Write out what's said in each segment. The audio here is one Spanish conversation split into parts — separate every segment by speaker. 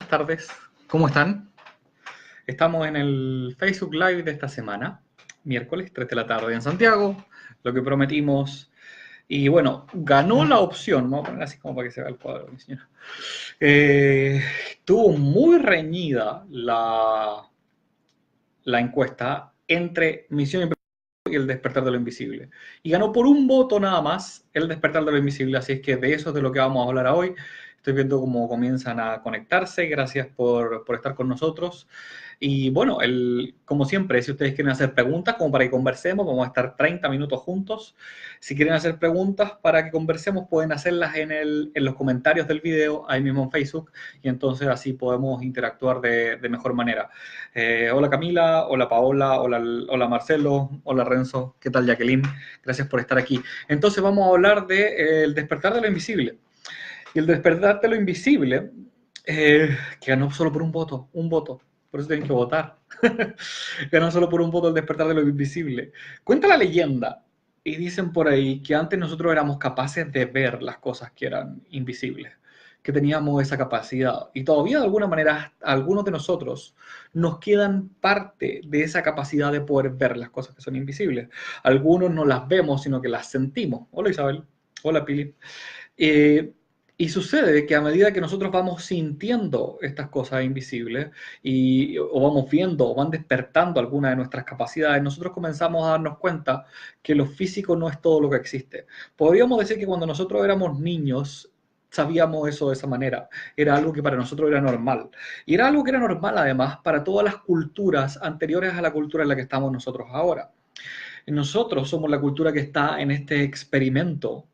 Speaker 1: buenas tardes. ¿Cómo están? Estamos en el Facebook Live de esta semana, miércoles 3 de la tarde en Santiago, lo que prometimos. Y bueno, ganó la opción, vamos a poner así como para que se vea el cuadro, mi señora. Estuvo muy reñida la encuesta entre Misión Imposible y El Despertar de lo Invisible. Y ganó por un voto nada más El Despertar de lo Invisible, así es que de eso es de lo que vamos a hablar hoy. Estoy viendo cómo comienzan a conectarse, gracias por estar con nosotros. Y bueno, como siempre, si ustedes quieren hacer preguntas, como para que conversemos, vamos a estar 30 minutos juntos. Si quieren hacer preguntas para que conversemos, pueden hacerlas en los comentarios del video, ahí mismo en Facebook, y entonces así podemos interactuar de mejor manera. Hola Camila, hola Paola, hola Marcelo, hola Renzo, ¿qué tal Jacqueline? Gracias por estar aquí. Entonces vamos a hablar de el despertar de lo invisible. Y el despertar de lo invisible, que ganó solo por un voto, por eso tienen que votar. Ganó solo por un voto el despertar de lo invisible. Cuenta la leyenda, y dicen por ahí que antes nosotros éramos capaces de ver las cosas que eran invisibles, que teníamos esa capacidad. Y todavía de alguna manera algunos de nosotros nos quedan parte de esa capacidad de poder ver las cosas que son invisibles. Algunos no las vemos, sino que las sentimos. Hola Isabel, hola Pili. Eh, y sucede que a medida que nosotros vamos sintiendo estas cosas invisibles o vamos viendo o van despertando alguna de nuestras capacidades, nosotros comenzamos a darnos cuenta que lo físico no es todo lo que existe. Podríamos decir que cuando nosotros éramos niños sabíamos eso de esa manera. Era algo que para nosotros era normal. Y era algo que era normal además para todas las culturas anteriores a la cultura en la que estamos nosotros ahora. Nosotros somos la cultura que está en este experimento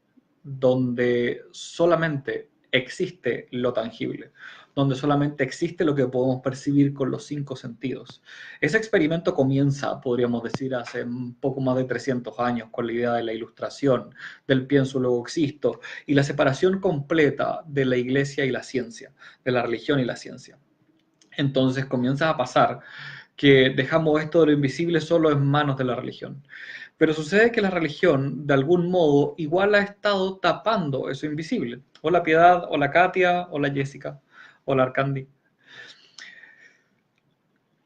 Speaker 1: donde solamente existe lo tangible, donde solamente existe lo que podemos percibir con los 5 sentidos. Ese experimento comienza, podríamos decir, hace un poco más de 300 años con la idea de la ilustración, del pienso luego existo, y la separación completa de la iglesia y la ciencia, de la religión y la ciencia. Entonces comienza a pasar que dejamos esto de lo invisible solo en manos de la religión. Pero sucede que la religión, de algún modo, igual ha estado tapando eso invisible. Hola Piedad, hola Katia, hola Jessica, hola Arcandi.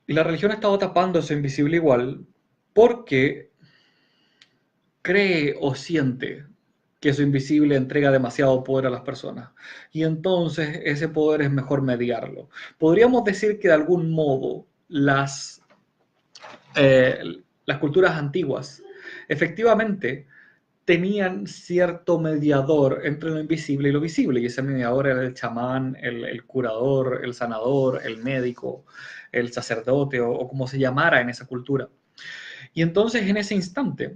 Speaker 1: Y la religión ha estado tapando eso invisible igual porque cree o siente que eso invisible entrega demasiado poder a las personas. Y entonces ese poder es mejor mediarlo. Podríamos decir que de algún modo las culturas antiguas efectivamente tenían cierto mediador entre lo invisible y lo visible, y ese mediador era el chamán, el curador, el sanador, el médico, el sacerdote o como se llamara en esa cultura. Y entonces en ese instante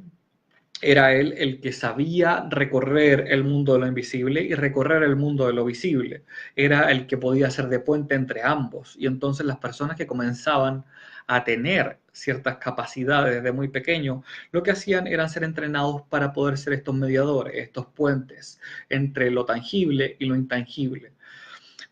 Speaker 1: era él el que sabía recorrer el mundo de lo invisible y recorrer el mundo de lo visible. Era el que podía ser de puente entre ambos. Y entonces las personas que comenzaban a tener ciertas capacidades desde muy pequeño, lo que hacían era ser entrenados para poder ser estos mediadores, estos puentes entre lo tangible y lo intangible.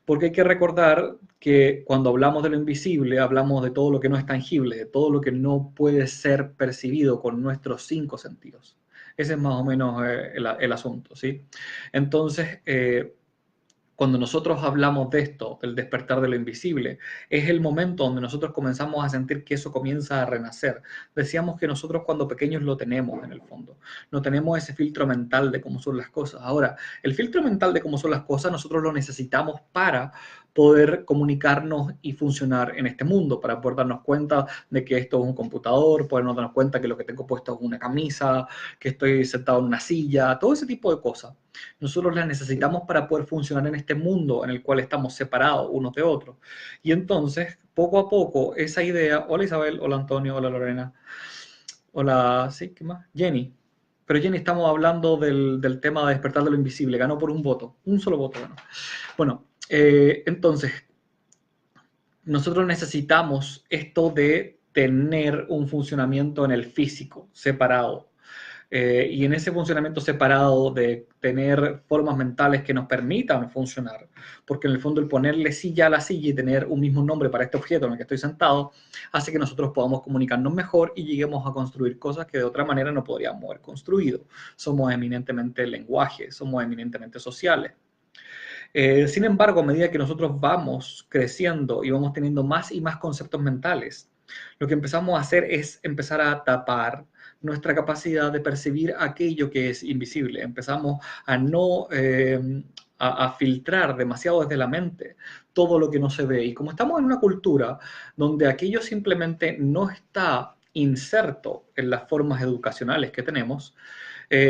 Speaker 1: Porque hay que recordar que cuando hablamos de lo invisible, hablamos de todo lo que no es tangible, de todo lo que no puede ser percibido con nuestros 5 sentidos. Ese es más o menos el asunto, ¿sí? Entonces, cuando nosotros hablamos de esto, del despertar de lo invisible, es el momento donde nosotros comenzamos a sentir que eso comienza a renacer. Decíamos que nosotros cuando pequeños lo tenemos en el fondo, no tenemos ese filtro mental de cómo son las cosas. Ahora, el filtro mental de cómo son las cosas nosotros lo necesitamos para poder comunicarnos y funcionar en este mundo, para poder darnos cuenta de que esto es un computador, podernos darnos cuenta que lo que tengo puesto es una camisa, que estoy sentado en una silla, todo ese tipo de cosas. Nosotros las necesitamos para poder funcionar en este mundo en el cual estamos separados unos de otros. Y entonces, poco a poco, esa idea, hola Isabel, hola Antonio, hola Lorena, hola, ¿sí? ¿Qué más? Jenny. Pero Jenny, estamos hablando del tema de despertar de lo invisible, ganó por un voto, un solo voto ganó. Bueno, entonces, nosotros necesitamos esto de tener un funcionamiento en el físico, separado. Y en ese funcionamiento separado de tener formas mentales que nos permitan funcionar, porque en el fondo el ponerle silla a la silla y tener un mismo nombre para este objeto en el que estoy sentado, hace que nosotros podamos comunicarnos mejor y lleguemos a construir cosas que de otra manera no podríamos haber construido. Somos eminentemente lenguaje, somos eminentemente sociales. Sin embargo, a medida que nosotros vamos creciendo y vamos teniendo más y más conceptos mentales, lo que empezamos a hacer es empezar a tapar nuestra capacidad de percibir aquello que es invisible. Empezamos a no a filtrar demasiado desde la mente todo lo que no se ve. Y como estamos en una cultura donde aquello simplemente no está inserto en las formas educacionales que tenemos,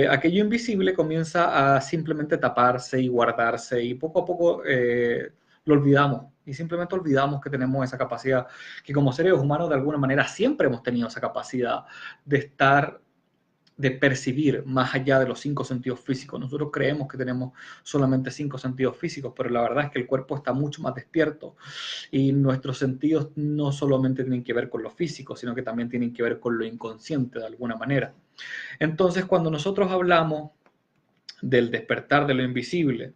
Speaker 1: aquello invisible comienza a simplemente taparse y guardarse y poco a poco lo olvidamos y simplemente olvidamos que tenemos esa capacidad, que como seres humanos de alguna manera siempre hemos tenido esa capacidad de estar, de percibir más allá de los 5 sentidos físicos. Nosotros creemos que tenemos solamente 5 sentidos físicos, pero la verdad es que el cuerpo está mucho más despierto y nuestros sentidos no solamente tienen que ver con lo físico, sino que también tienen que ver con lo inconsciente de alguna manera. Entonces, cuando nosotros hablamos del despertar de lo invisible,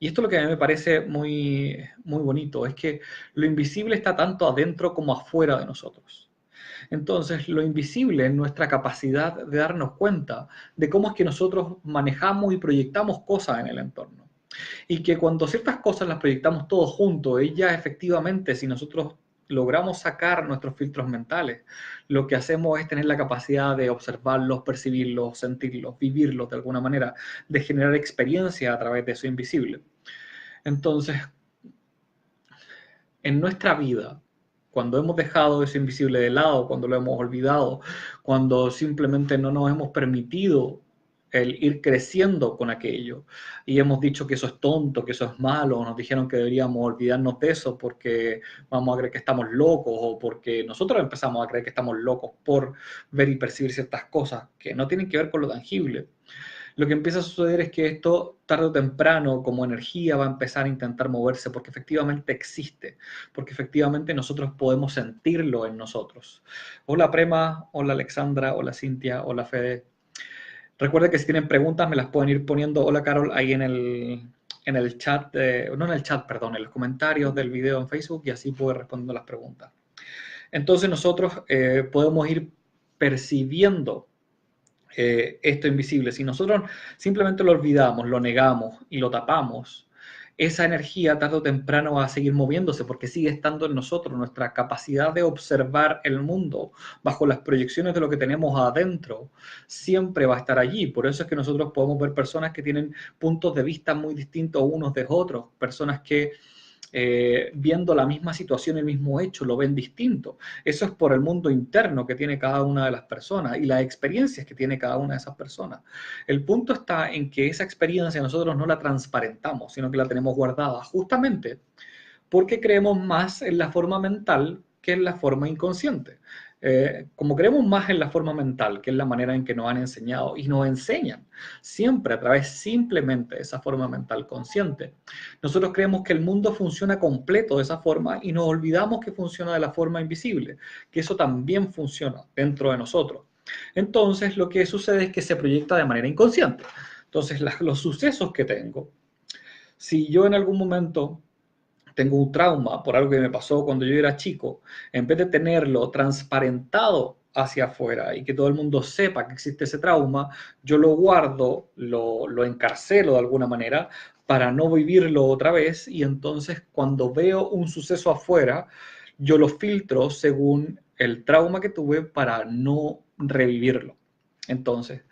Speaker 1: y esto es lo que a mí me parece muy, muy bonito, es que lo invisible está tanto adentro como afuera de nosotros. Entonces, lo invisible es nuestra capacidad de darnos cuenta de cómo es que nosotros manejamos y proyectamos cosas en el entorno. Y que cuando ciertas cosas las proyectamos todos juntos, ellas efectivamente, si nosotros logramos sacar nuestros filtros mentales, lo que hacemos es tener la capacidad de observarlos, percibirlos, sentirlos, vivirlos de alguna manera, de generar experiencia a través de eso invisible. Entonces, en nuestra vida, cuando hemos dejado eso invisible de lado, cuando lo hemos olvidado, cuando simplemente no nos hemos permitido el ir creciendo con aquello y hemos dicho que eso es tonto, que eso es malo, nos dijeron que deberíamos olvidarnos de eso porque vamos a creer que estamos locos o porque nosotros empezamos a creer que estamos locos por ver y percibir ciertas cosas que no tienen que ver con lo tangible. Lo que empieza a suceder es que esto tarde o temprano como energía va a empezar a intentar moverse porque efectivamente existe, porque efectivamente nosotros podemos sentirlo en nosotros. Hola Prema, hola Alexandra, hola Cintia, hola Fede. Recuerden que si tienen preguntas me las pueden ir poniendo, hola Carol, ahí en el chat, no en el chat, perdón, en los comentarios del video en Facebook y así puedo ir respondiendo las preguntas. Entonces nosotros podemos ir percibiendo esto invisible. Si nosotros simplemente lo olvidamos, lo negamos y lo tapamos, esa energía tarde o temprano va a seguir moviéndose porque sigue estando en nosotros. Nuestra capacidad de observar el mundo bajo las proyecciones de lo que tenemos adentro siempre va a estar allí. Por eso es que nosotros podemos ver personas que tienen puntos de vista muy distintos unos de otros, personas que viendo la misma situación, el mismo hecho, lo ven distinto. Eso es por el mundo interno que tiene cada una de las personas y las experiencias que tiene cada una de esas personas. El punto está en que esa experiencia nosotros no la transparentamos, sino que la tenemos guardada justamente porque creemos más en la forma mental que en la forma inconsciente. Como creemos más en la forma mental, que es la manera en que nos han enseñado y nos enseñan siempre a través simplemente de esa forma mental consciente, nosotros creemos que el mundo funciona completo de esa forma y nos olvidamos que funciona de la forma invisible, que eso también funciona dentro de nosotros. Entonces, lo que sucede es que se proyecta de manera inconsciente. Entonces, los sucesos que tengo, si yo en algún momento tengo un trauma por algo que me pasó cuando yo era chico, en vez de tenerlo transparentado hacia afuera y que todo el mundo sepa que existe ese trauma, yo lo guardo, lo encarcelo de alguna manera para no vivirlo otra vez y entonces cuando veo un suceso afuera, yo lo filtro según el trauma que tuve para no revivirlo. Entonces,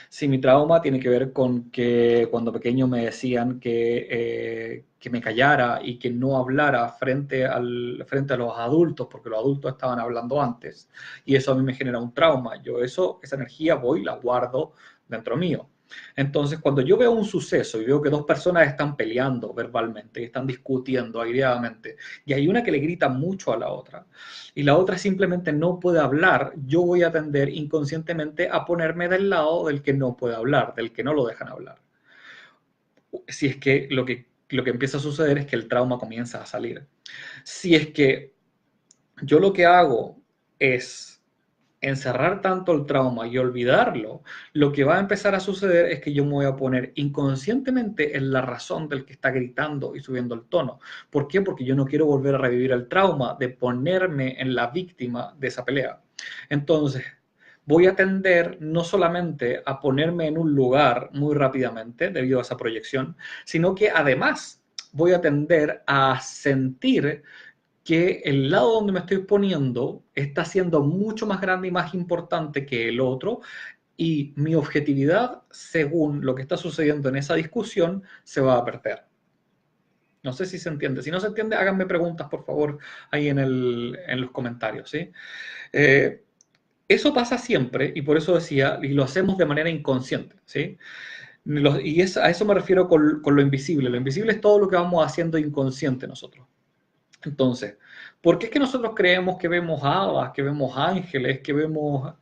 Speaker 1: si mi trauma tiene que ver con que cuando pequeño me decían que me callara y que no hablara frente a los adultos, porque los adultos estaban hablando antes, y eso a mí me genera un trauma. Yo esa energía voy y la guardo dentro mío. Entonces, cuando yo veo un suceso y veo que dos personas están peleando verbalmente y están discutiendo aireadamente, y hay una que le grita mucho a la otra, y la otra simplemente no puede hablar, yo voy a tender inconscientemente a ponerme del lado del que no puede hablar, del que no lo dejan hablar. Si es que lo que empieza a suceder es que el trauma comienza a salir. Si es que yo lo que hago es encerrar tanto el trauma y olvidarlo, lo que va a empezar a suceder es que yo me voy a poner inconscientemente en la razón del que está gritando y subiendo el tono. ¿Por qué? Porque yo no quiero volver a revivir el trauma de ponerme en la víctima de esa pelea. Entonces, voy a tender no solamente a ponerme en un lugar muy rápidamente debido a esa proyección, sino que además voy a tender a sentir que el lado donde me estoy poniendo está siendo mucho más grande y más importante que el otro, y mi objetividad, según lo que está sucediendo en esa discusión, se va a perder. No sé si se entiende. Si no se entiende, háganme preguntas, por favor, ahí en los comentarios, ¿sí? Eh, Eso pasa siempre, y por eso decía, y lo hacemos de manera inconsciente, ¿sí? A eso me refiero con lo invisible. Lo invisible es todo lo que vamos haciendo inconsciente nosotros. Entonces, ¿por qué es que nosotros creemos que vemos hadas, que vemos ángeles, que vemos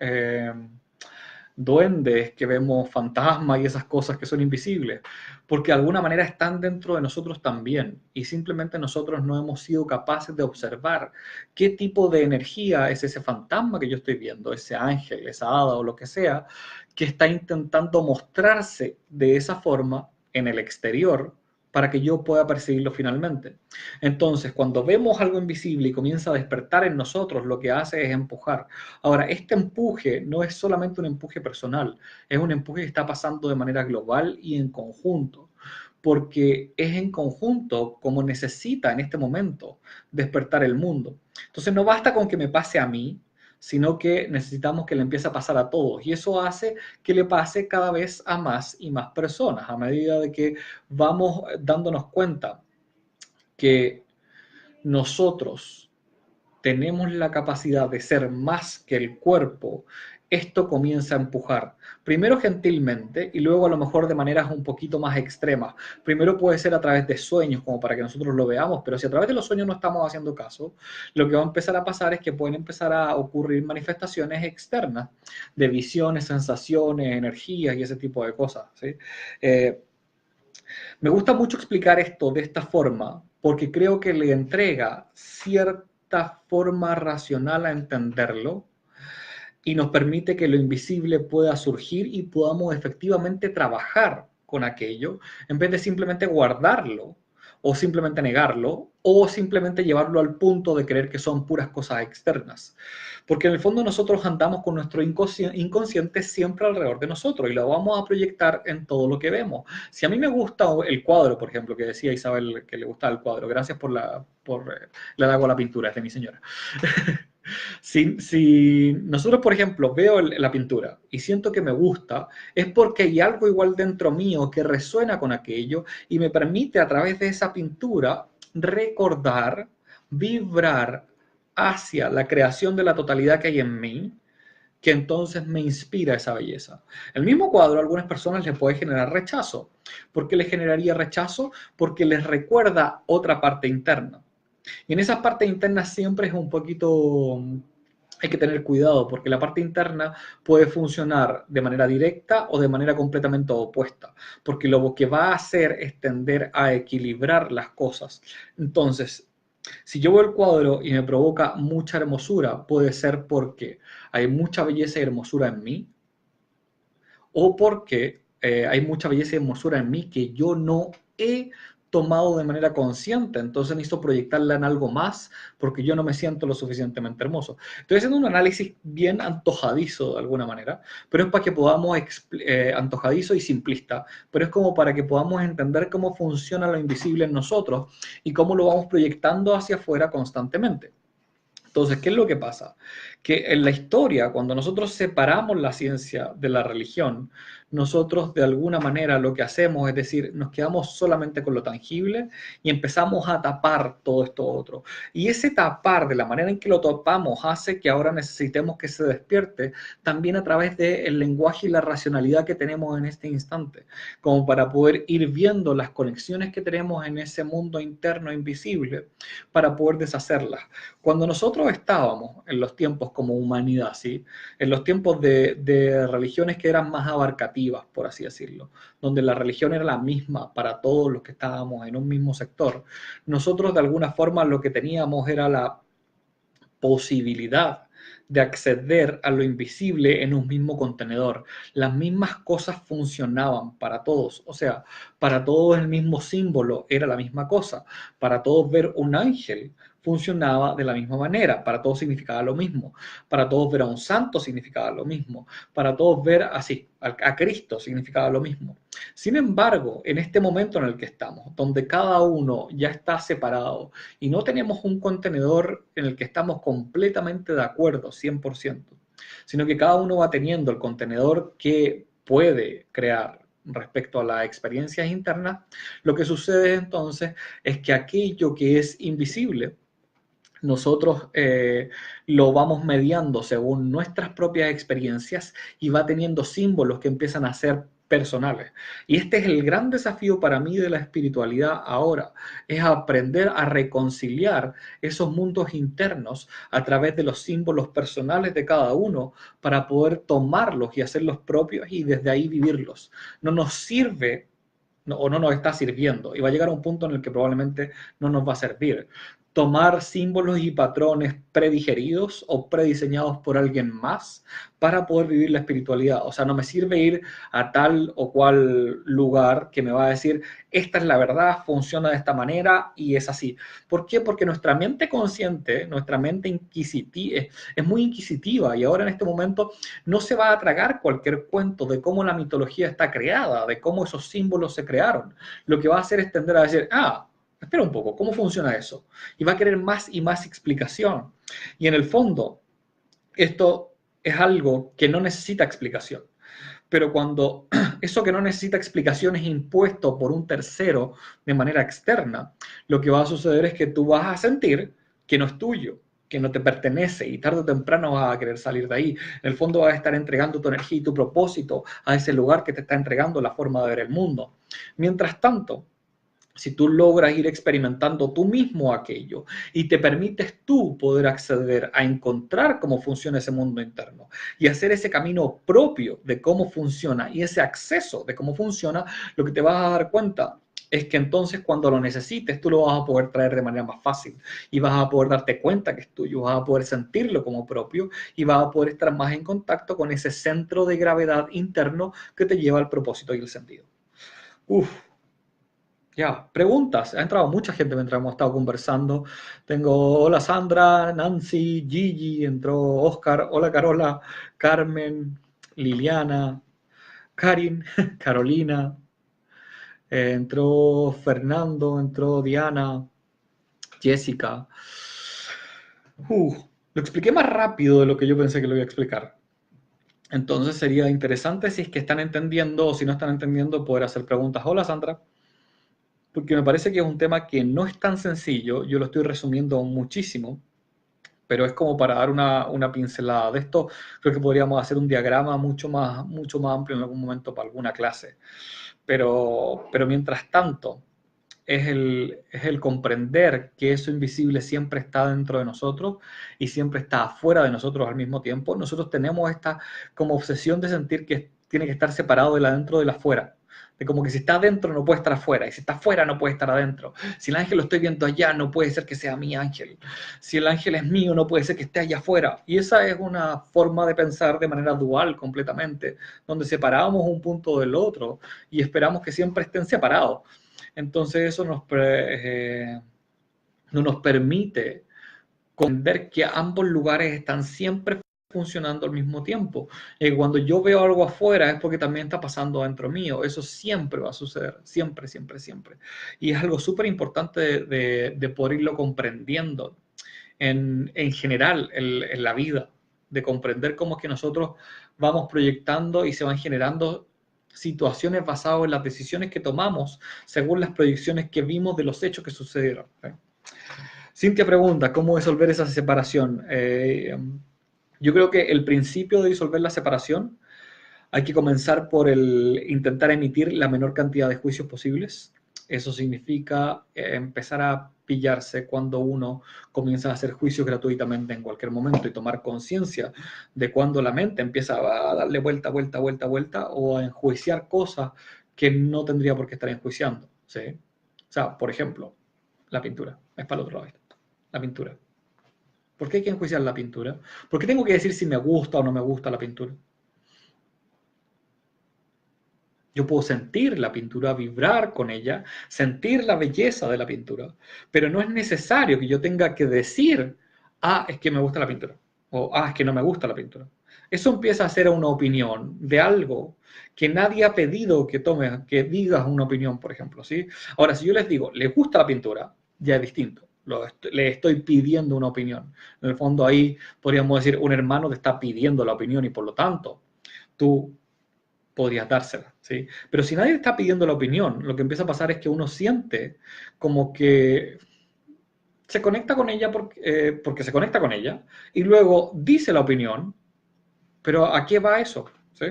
Speaker 1: duendes, que vemos fantasmas y esas cosas que son invisibles? Porque de alguna manera están dentro de nosotros también, y simplemente nosotros no hemos sido capaces de observar qué tipo de energía es ese fantasma que yo estoy viendo, ese ángel, esa hada o lo que sea, que está intentando mostrarse de esa forma en el exterior para que yo pueda percibirlo finalmente. Entonces, cuando vemos algo invisible y comienza a despertar en nosotros, lo que hace es empujar. Ahora, este empuje no es solamente un empuje personal, es un empuje que está pasando de manera global y en conjunto, porque es en conjunto como necesita en este momento despertar el mundo. Entonces, no basta con que me pase a mí, sino que necesitamos que le empiece a pasar a todos. Y eso hace que le pase cada vez a más y más personas, a medida de que vamos dándonos cuenta que nosotros tenemos la capacidad de ser más que el cuerpo. Esto comienza a empujar. Primero gentilmente y luego a lo mejor de maneras un poquito más extremas. Primero puede ser a través de sueños, como para que nosotros lo veamos, pero si a través de los sueños no estamos haciendo caso, lo que va a empezar a pasar es que pueden empezar a ocurrir manifestaciones externas de visiones, sensaciones, energías y ese tipo de cosas, ¿sí? Me gusta mucho explicar esto de esta forma porque creo que le entrega cierta forma racional a entenderlo y nos permite que lo invisible pueda surgir y podamos efectivamente trabajar con aquello en vez de simplemente guardarlo o simplemente negarlo o simplemente llevarlo al punto de creer que son puras cosas externas. Porque en el fondo nosotros andamos con nuestro inconsciente siempre alrededor de nosotros y lo vamos a proyectar en todo lo que vemos. Si a mí me gusta el cuadro, por ejemplo, que decía Isabel que le gustaba el cuadro, gracias por le hago la pintura, es de mi señora. Si nosotros, por ejemplo, veo la pintura y siento que me gusta, es porque hay algo igual dentro mío que resuena con aquello y me permite a través de esa pintura recordar, vibrar hacia la creación de la totalidad que hay en mí, que entonces me inspira esa belleza. El mismo cuadro a algunas personas les puede generar rechazo. ¿Por qué les generaría rechazo? Porque les recuerda otra parte interna. Y en esa parte interna siempre es un poquito, hay que tener cuidado, porque la parte interna puede funcionar de manera directa o de manera completamente opuesta, porque lo que va a hacer es tender a equilibrar las cosas. Entonces, si yo veo el cuadro y me provoca mucha hermosura, puede ser porque hay mucha belleza y hermosura en mí, o porque hay mucha belleza y hermosura en mí que yo no he tomado de manera consciente, entonces necesito proyectarla en algo más porque yo no me siento lo suficientemente hermoso. Estoy haciendo un análisis bien antojadizo de alguna manera, pero es para que podamos, antojadizo y simplista, pero es como para que podamos entender cómo funciona lo invisible en nosotros y cómo lo vamos proyectando hacia afuera constantemente. Entonces, ¿qué es lo que pasa? Que en la historia, cuando nosotros separamos la ciencia de la religión, nosotros de alguna manera lo que hacemos es decir, nos quedamos solamente con lo tangible y empezamos a tapar todo esto otro. Y ese tapar, de la manera en que lo tapamos, hace que ahora necesitemos que se despierte también a través del lenguaje y la racionalidad que tenemos en este instante, como para poder ir viendo las conexiones que tenemos en ese mundo interno invisible para poder deshacerlas. Cuando nosotros estábamos en los tiempos como humanidad, ¿sí? En los tiempos de religiones que eran más abarcativas, por así decirlo, donde la religión era la misma para todos los que estábamos en un mismo sector, nosotros de alguna forma lo que teníamos era la posibilidad de acceder a lo invisible en un mismo contenedor. Las mismas cosas funcionaban para todos, o sea, para todos el mismo símbolo era la misma cosa. Para todos ver un ángel funcionaba de la misma manera. Para todos significaba lo mismo. Para todos ver a un santo significaba lo mismo. Para todos ver así, a Cristo significaba lo mismo. Sin embargo, en este momento en el que estamos, donde cada uno ya está separado y no tenemos un contenedor en el que estamos completamente de acuerdo, 100%, sino que cada uno va teniendo el contenedor que puede crear respecto a las experiencias internas, lo que sucede entonces es que aquello que es invisible, nosotros lo vamos mediando según nuestras propias experiencias y va teniendo símbolos que empiezan a ser personales. Y este es el gran desafío para mí de la espiritualidad ahora, es aprender a reconciliar esos mundos internos a través de los símbolos personales de cada uno para poder tomarlos y hacerlos propios y desde ahí vivirlos. No nos sirve o no nos está sirviendo y va a llegar a un punto en el que probablemente no nos va a servir tomar símbolos y patrones predigeridos o prediseñados por alguien más para poder vivir la espiritualidad. O sea, no me sirve ir a tal o cual lugar que me va a decir, esta es la verdad, funciona de esta manera y es así. ¿Por qué? Porque nuestra mente consciente, nuestra mente inquisitiva, es muy inquisitiva y ahora en este momento no se va a tragar cualquier cuento de cómo la mitología está creada, de cómo esos símbolos se crearon. Lo que va a hacer es tender a decir, espera un poco, ¿cómo funciona eso? Y va a querer más y más explicación. Y en el fondo, esto es algo que no necesita explicación. Pero cuando eso que no necesita explicación es impuesto por un tercero de manera externa, lo que va a suceder es que tú vas a sentir que no es tuyo, que no te pertenece y tarde o temprano vas a querer salir de ahí. En el fondo vas a estar entregando tu energía y tu propósito a ese lugar que te está entregando la forma de ver el mundo. Mientras tanto, si tú logras ir experimentando tú mismo aquello y te permites tú poder acceder a encontrar cómo funciona ese mundo interno y hacer ese camino propio de cómo funciona y ese acceso de cómo funciona, lo que te vas a dar cuenta es que entonces cuando lo necesites tú lo vas a poder traer de manera más fácil y vas a poder darte cuenta que es tuyo, vas a poder sentirlo como propio y vas a poder estar más en contacto con ese centro de gravedad interno que te lleva al propósito y el sentido. Uf. Ya, preguntas. Ha entrado mucha gente mientras hemos estado conversando. Tengo, hola Sandra, Nancy, Gigi, entró Oscar, hola Carola, Carmen, Liliana, Karin, Carolina, entró Fernando, entró Diana, Jessica. Lo expliqué más rápido de lo que yo pensé que lo iba a explicar. Entonces sería interesante si es que están entendiendo o si no están entendiendo poder hacer preguntas. Hola Sandra. Porque me parece que es un tema que no es tan sencillo, yo lo estoy resumiendo muchísimo, pero es como para dar una pincelada de esto. Creo que podríamos hacer un diagrama mucho más amplio en algún momento para alguna clase. Pero mientras tanto, es el comprender que eso invisible siempre está dentro de nosotros y siempre está afuera de nosotros al mismo tiempo. Nosotros tenemos esta como obsesión de sentir que tiene que estar separado del adentro del afuera. De como que si está adentro no puede estar afuera, y si está afuera no puede estar adentro. Si el ángel lo estoy viendo allá, no puede ser que sea mi ángel. Si el ángel es mío, no puede ser que esté allá afuera. Y esa es una forma de pensar de manera dual completamente, donde separamos un punto del otro y esperamos que siempre estén separados. Entonces eso no nos permite comprender que ambos lugares están siempre funcionando al mismo tiempo. Cuando yo veo algo afuera es porque también está pasando dentro mío. Eso siempre va a suceder, siempre, siempre, siempre. Y es algo súper importante de poder irlo comprendiendo en general en la vida, de comprender cómo es que nosotros vamos proyectando y se van generando situaciones basadas en las decisiones que tomamos según las proyecciones que vimos de los hechos que sucedieron. Cintia pregunta, ¿cómo disolver esa separación? Yo creo que el principio de disolver la separación hay que comenzar por el intentar emitir la menor cantidad de juicios posibles. Eso significa empezar a pillarse cuando uno comienza a hacer juicios gratuitamente en cualquier momento y tomar conciencia de cuando la mente empieza a darle vuelta, vuelta, vuelta, vuelta o a enjuiciar cosas que no tendría por qué estar enjuiciando. ¿Sí? O sea, por ejemplo, la pintura. Es para el otro lado. La pintura. ¿Por qué hay que enjuiciar la pintura? ¿Por qué tengo que decir si me gusta o no me gusta la pintura? Yo puedo sentir la pintura, vibrar con ella, sentir la belleza de la pintura, pero no es necesario que yo tenga que decir, ah, es que me gusta la pintura, o ah, es que no me gusta la pintura. Eso empieza a ser una opinión de algo que nadie ha pedido que tomes, que digas una opinión, por ejemplo, ¿sí? Ahora, si yo les digo, ¿les gusta la pintura? Ya es distinto. Le estoy pidiendo una opinión. En el fondo ahí podríamos decir, un hermano te está pidiendo la opinión y por lo tanto tú podrías dársela, ¿sí? Pero si nadie está pidiendo la opinión, lo que empieza a pasar es que uno siente como que se conecta con ella porque se conecta con ella y luego dice la opinión, pero ¿a qué va eso? ¿Sí?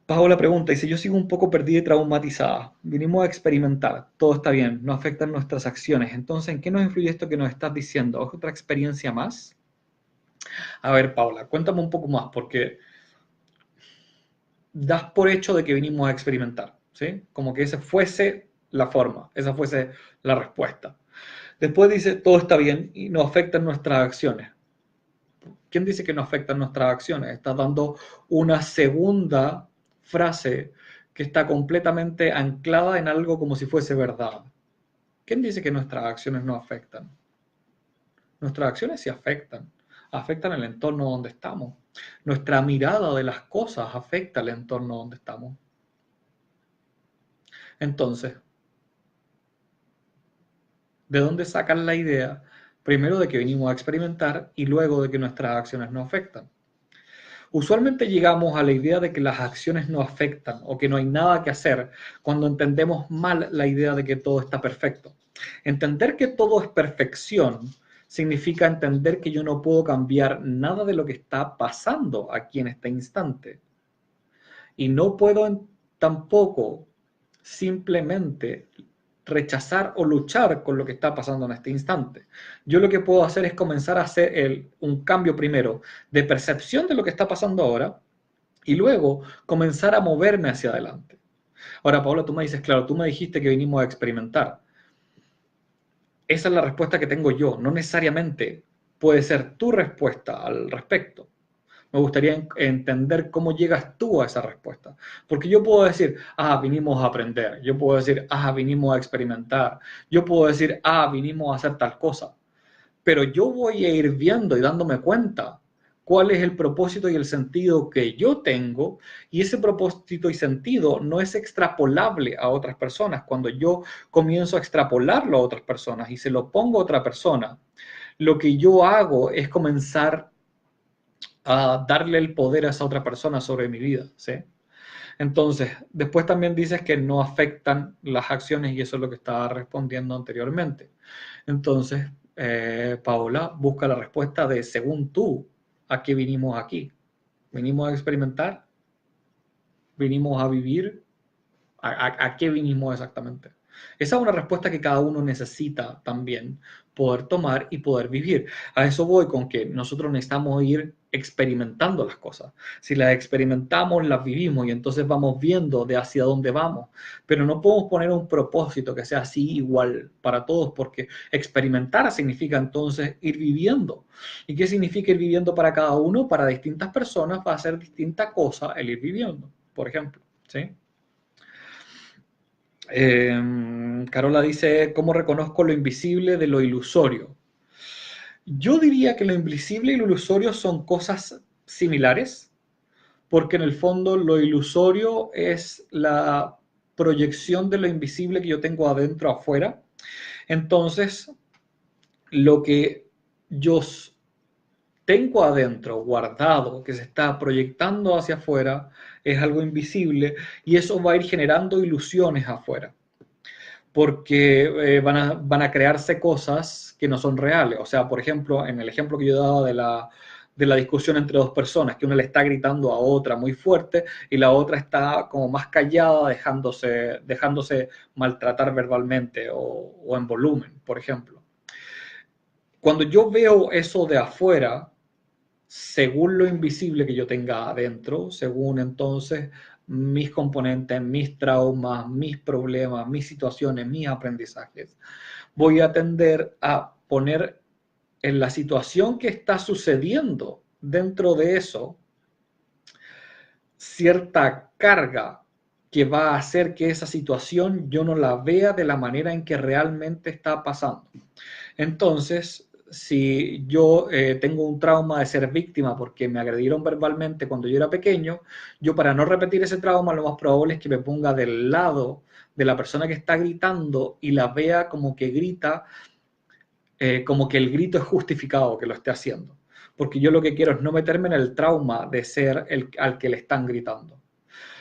Speaker 1: Paola pregunta, y si yo sigo un poco perdida y traumatizada, vinimos a experimentar, todo está bien, no afectan nuestras acciones, entonces ¿en qué nos influye esto que nos estás diciendo? ¿Es otra experiencia más? A ver, Paola, cuéntame un poco más, porque das por hecho de que vinimos a experimentar, ¿sí? Como que esa fuese la forma, esa fuese la respuesta. Después dice, todo está bien y no afectan nuestras acciones. ¿Quién dice que no afectan nuestras acciones? Está dando una segunda frase que está completamente anclada en algo como si fuese verdad. ¿Quién dice que nuestras acciones no afectan? Nuestras acciones sí afectan, afectan el entorno donde estamos. Nuestra mirada de las cosas afecta el entorno donde estamos. Entonces, ¿de dónde sacan la idea? Primero de que venimos a experimentar y luego de que nuestras acciones no afectan. Usualmente llegamos a la idea de que las acciones no afectan o que no hay nada que hacer cuando entendemos mal la idea de que todo está perfecto. Entender que todo es perfección significa entender que yo no puedo cambiar nada de lo que está pasando aquí en este instante. Y no puedo tampoco simplemente rechazar o luchar con lo que está pasando en este instante. Yo lo que puedo hacer es comenzar a hacer un cambio primero de percepción de lo que está pasando ahora y luego comenzar a moverme hacia adelante. Ahora, Paola, tú me dices, claro, tú me dijiste que vinimos a experimentar. Esa es la respuesta que tengo yo, no necesariamente puede ser tu respuesta al respecto. Me gustaría entender cómo llegas tú a esa respuesta. Porque yo puedo decir, ah, vinimos a aprender. Yo puedo decir, ah, vinimos a experimentar. Yo puedo decir, ah, vinimos a hacer tal cosa. Pero yo voy a ir viendo y dándome cuenta cuál es el propósito y el sentido que yo tengo, y ese propósito y sentido no es extrapolable a otras personas. Cuando yo comienzo a extrapolarlo a otras personas y se lo pongo a otra persona, lo que yo hago es comenzar a darle el poder a esa otra persona sobre mi vida, ¿sí? Entonces, después también dices que no afectan las acciones y eso es lo que estaba respondiendo anteriormente. Entonces, Paola, busca la respuesta de, según tú, ¿a qué vinimos aquí? ¿Vinimos a experimentar? ¿Vinimos a vivir? ¿A qué vinimos exactamente? Esa es una respuesta que cada uno necesita también poder tomar y poder vivir. A eso voy con que nosotros necesitamos ir experimentando las cosas. Si las experimentamos, las vivimos y entonces vamos viendo de hacia dónde vamos. Pero no podemos poner un propósito que sea así igual para todos porque experimentar significa entonces ir viviendo. ¿Y qué significa ir viviendo para cada uno? Para distintas personas va a ser distinta cosa el ir viviendo, por ejemplo. ¿Sí? Carola dice, ¿cómo reconozco lo invisible de lo ilusorio? Yo diría que lo invisible y lo ilusorio son cosas similares, porque en el fondo lo ilusorio es la proyección de lo invisible que yo tengo adentro afuera. Entonces, lo que yo tengo adentro guardado, que se está proyectando hacia afuera, es algo invisible y eso va a ir generando ilusiones afuera. Porque van a crearse cosas que no son reales. O sea, por ejemplo, en el ejemplo que yo daba de la discusión entre dos personas, que una le está gritando a otra muy fuerte y la otra está como más callada, dejándose maltratar verbalmente o en volumen, por ejemplo. Cuando yo veo eso de afuera, según lo invisible que yo tenga adentro, según entonces mis componentes, mis traumas, mis problemas, mis situaciones, mis aprendizajes, voy a tender a poner en la situación que está sucediendo dentro de eso cierta carga que va a hacer que esa situación yo no la vea de la manera en que realmente está pasando. Entonces, si yo tengo un trauma de ser víctima porque me agredieron verbalmente cuando yo era pequeño, yo para no repetir ese trauma lo más probable es que me ponga del lado de la persona que está gritando y la vea como que grita, como que el grito es justificado que lo esté haciendo. Porque yo lo que quiero es no meterme en el trauma de ser el al que le están gritando.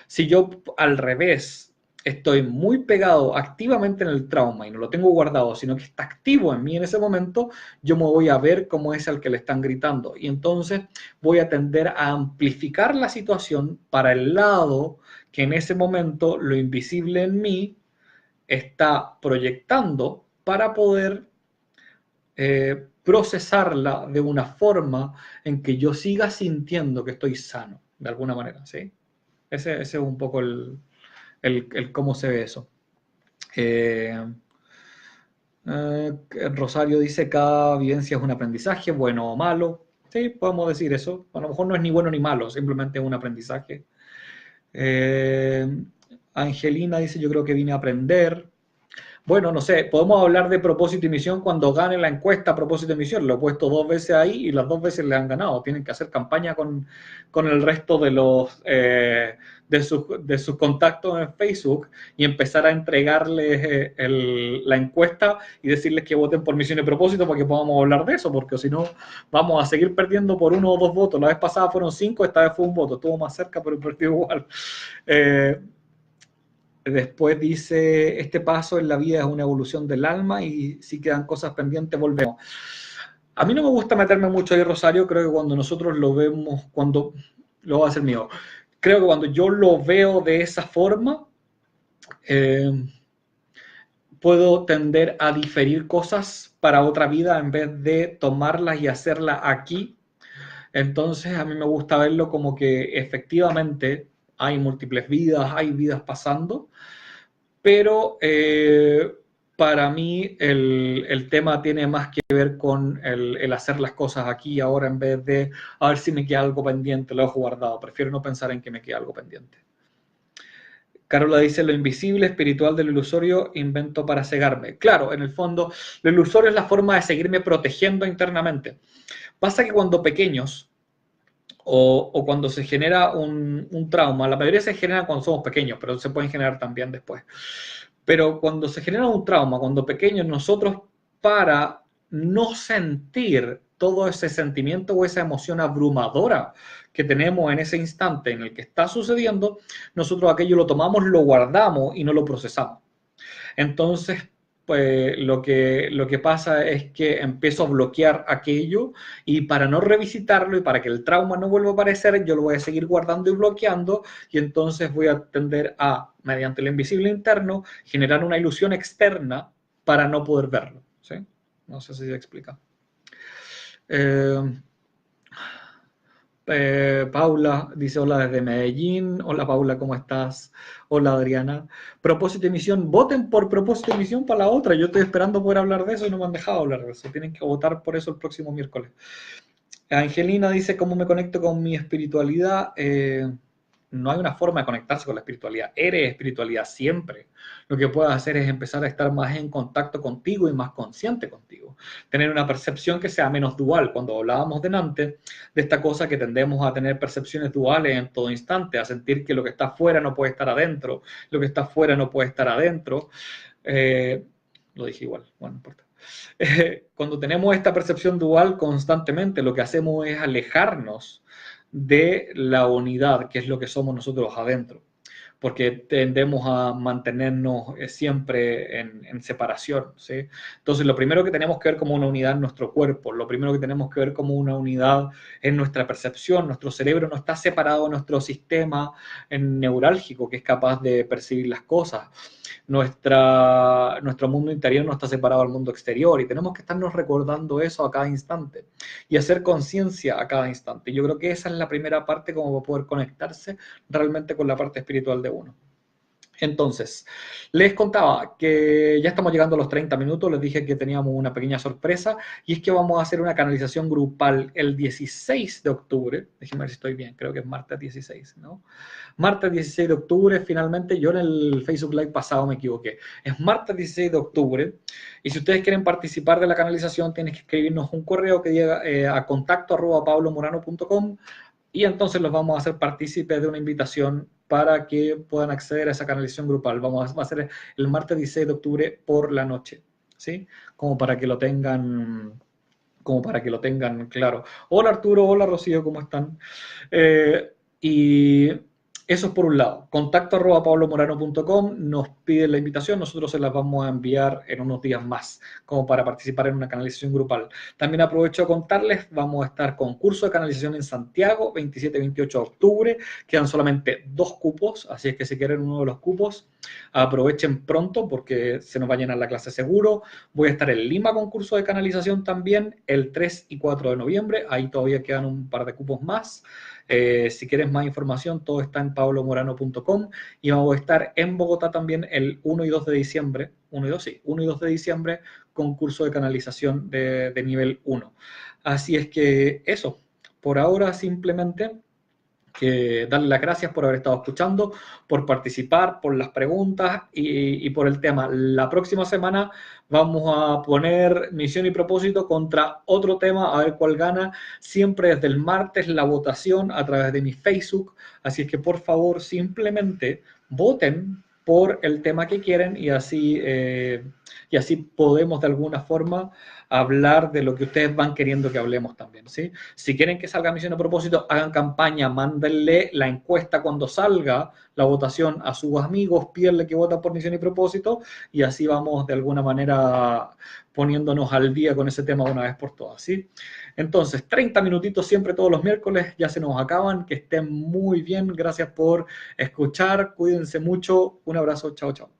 Speaker 1: Si yo al revés estoy muy pegado activamente en el trauma y no lo tengo guardado, sino que está activo en mí en ese momento, yo me voy a ver como es al que le están gritando. Y entonces voy a tender a amplificar la situación para el lado que en ese momento lo invisible en mí está proyectando para poder procesarla de una forma en que yo siga sintiendo que estoy sano, de alguna manera, ¿sí? Ese es un poco el cómo se ve eso. Eh, Rosario dice, cada vivencia es un aprendizaje, bueno o malo. Sí, podemos decir eso. A lo mejor no es ni bueno ni malo, simplemente es un aprendizaje. Eh, Angelina dice, yo creo que vine a aprender. Bueno, no sé, podemos hablar de propósito y misión cuando gane la encuesta a propósito y misión. Lo he puesto 2 veces ahí y las 2 veces le han ganado. Tienen que hacer campaña con el resto de los de sus contactos en Facebook y empezar a entregarles la encuesta y decirles que voten por misión y propósito para que podamos hablar de eso, porque si no vamos a seguir perdiendo por 1 o 2 votos. La vez pasada fueron 5, esta vez fue un voto. Estuvo más cerca, pero el partido igual. Después dice, este paso en la vida es una evolución del alma y si quedan cosas pendientes, volvemos. A mí no me gusta meterme mucho ahí, Rosario. Creo que cuando nosotros lo vemos, cuando lo va a hacer mío, creo que cuando yo lo veo de esa forma, eh, puedo tender a diferir cosas para otra vida en vez de tomarlas y hacerlas aquí. Entonces a mí me gusta verlo como que efectivamente hay múltiples vidas, hay vidas pasando, pero para mí el tema tiene más que ver con el hacer las cosas aquí y ahora en vez de a ver si me queda algo pendiente, lo dejo guardado. Prefiero no pensar en que me queda algo pendiente. Carola dice, lo invisible, espiritual de lo ilusorio, invento para cegarme. Claro, en el fondo, lo ilusorio es la forma de seguirme protegiendo internamente. Pasa que cuando pequeños o cuando se genera un trauma, la mayoría se genera cuando somos pequeños, pero se pueden generar también después. Pero cuando se genera un trauma, cuando pequeños, nosotros para no sentir todo ese sentimiento o esa emoción abrumadora que tenemos en ese instante en el que está sucediendo, nosotros aquello lo tomamos, lo guardamos y no lo procesamos. Entonces, pues lo que pasa es que empiezo a bloquear aquello y para no revisitarlo y para que el trauma no vuelva a aparecer, yo lo voy a seguir guardando y bloqueando y entonces voy a tender a, mediante el invisible interno, generar una ilusión externa para no poder verlo. ¿Sí? No sé si se explica. Paula dice hola desde Medellín. Hola Paula, ¿cómo estás? Hola Adriana. Propósito de misión, voten por propósito de misión para la otra. Yo estoy esperando poder hablar de eso y no me han dejado hablar de eso. Tienen que votar por eso el próximo miércoles. Angelina dice cómo me conecto con mi espiritualidad. No hay una forma de conectarse con la espiritualidad. Eres espiritualidad siempre. Lo que puedes hacer es empezar a estar más en contacto contigo y más consciente contigo. Tener una percepción que sea menos dual. Cuando hablábamos delante de esta cosa que tendemos a tener percepciones duales en todo instante, a sentir que lo que está afuera no puede estar adentro, lo que está afuera no puede estar adentro. Lo dije igual, bueno, no importa. Cuando tenemos esta percepción dual constantemente, lo que hacemos es alejarnos de la unidad, que es lo que somos nosotros adentro, porque tendemos a mantenernos siempre en separación, ¿sí? Entonces, lo primero que tenemos que ver como una unidad en nuestro cuerpo, lo primero que tenemos que ver como una unidad en nuestra percepción, nuestro cerebro no está separado de nuestro sistema neurálgico, que es capaz de percibir las cosas. Nuestro mundo interior no está separado del mundo exterior y tenemos que estarnos recordando eso a cada instante y hacer conciencia a cada instante. Yo creo que esa es la primera parte como para poder conectarse realmente con la parte espiritual de uno. Entonces, les contaba que ya estamos llegando a los 30 minutos, les dije que teníamos una pequeña sorpresa y es que vamos a hacer una canalización grupal el 16 de octubre, déjenme ver si estoy bien, creo que es martes 16, ¿no? Martes 16 de octubre, finalmente, yo en el Facebook Live pasado me equivoqué, es martes 16 de octubre y si ustedes quieren participar de la canalización tienen que escribirnos un correo que llega a contacto@pablomorano.com y entonces los vamos a hacer partícipes de una invitación para que puedan acceder a esa canalización grupal. Va a ser el martes 16 de octubre por la noche, ¿sí? Como para que lo tengan claro. Hola Arturo, hola Rocío, ¿cómo están? Y eso es por un lado. Contacto@pablomorano.com nos piden la invitación, nosotros se las vamos a enviar en unos días más, como para participar en una canalización grupal. También aprovecho a contarles, vamos a estar con curso de canalización en Santiago, 27 y 28 de octubre, quedan solamente 2 cupos, así es que si quieren uno de los cupos, aprovechen pronto porque se nos va a llenar la clase seguro. Voy a estar en Lima con curso de canalización también, el 3 y 4 de noviembre, ahí todavía quedan un par de cupos más. Si quieres más información, todo está en pablomorano.com y vamos a estar en Bogotá también el 1 y 2 de diciembre, 1 y 2 de diciembre con curso de canalización de nivel 1. Así es que eso, por ahora simplemente que darle las gracias por haber estado escuchando, por participar, por las preguntas y por el tema. La próxima semana vamos a poner misión y propósito contra otro tema, a ver cuál gana. Siempre desde el martes la votación a través de mi Facebook. Así es que por favor simplemente voten por el tema que quieren y así podemos de alguna forma hablar de lo que ustedes van queriendo que hablemos también, ¿sí? Si quieren que salga misión a propósito, hagan campaña, mándenle la encuesta cuando salga la votación a sus amigos, pídanle que voten por misión y propósito y así vamos de alguna manera poniéndonos al día con ese tema de una vez por todas, ¿sí? Entonces, 30 minutitos siempre todos los miércoles, ya se nos acaban, que estén muy bien, gracias por escuchar, cuídense mucho, un abrazo, chao, chao.